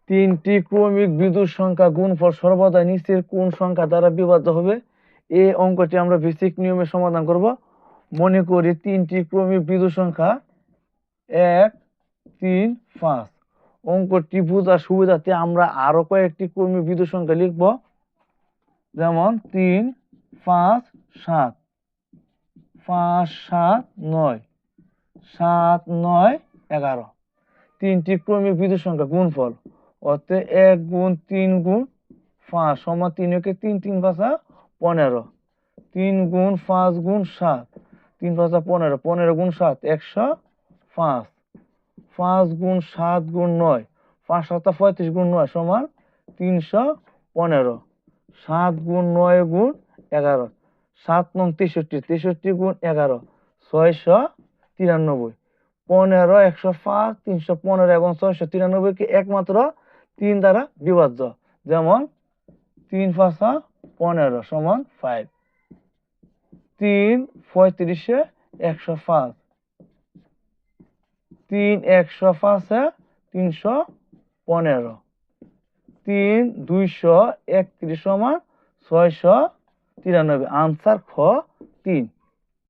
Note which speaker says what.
Speaker 1: তিনটি ক্রমিক বিজোড় সংখ্যা গুণফল সর্বদা নিচের কোন সংখ্যা দ্বারা বিভাজ্য হবে? এই অঙ্কটি আমরা বেসিক নিয়মে সমাধান করব। মনে করি তিনটি ক্রমিক বিজোড় সংখ্যা 1, 3, 5। অঙ্কটি বোঝার সুবিধার্থে আমরা আরো কয়েকটি ক্রমিক বিজোড় সংখ্যা লিখব, যেমন 3, 5, 7, 5, 7, 9, 7, 9, 11। তিনটি ক্রমিক বিজোড় সংখ্যা গুণফল, অর্থাৎ 1 গুণ 3 গুণ 5 সমান 3 কে 3, 3 5 15। 3 গুণ 5 গুণ 7, 3 5 15, 15 গুণ 7 105। 5 গুণ 7 গুণ 9, 5 7 35 গুণ 9 সমান 315। 7 গুণ 9 গুণ 11, 7 9 63, 63 গুণ 11 693। 15 105 315 এবং 693 কে একমাত্র 3 দ্বারা বিভাজ্য, যেমন 3 5 15 সমান 5। 3 35 105, 3 105 315, 3 231 সমান 693। আনসার খ 3।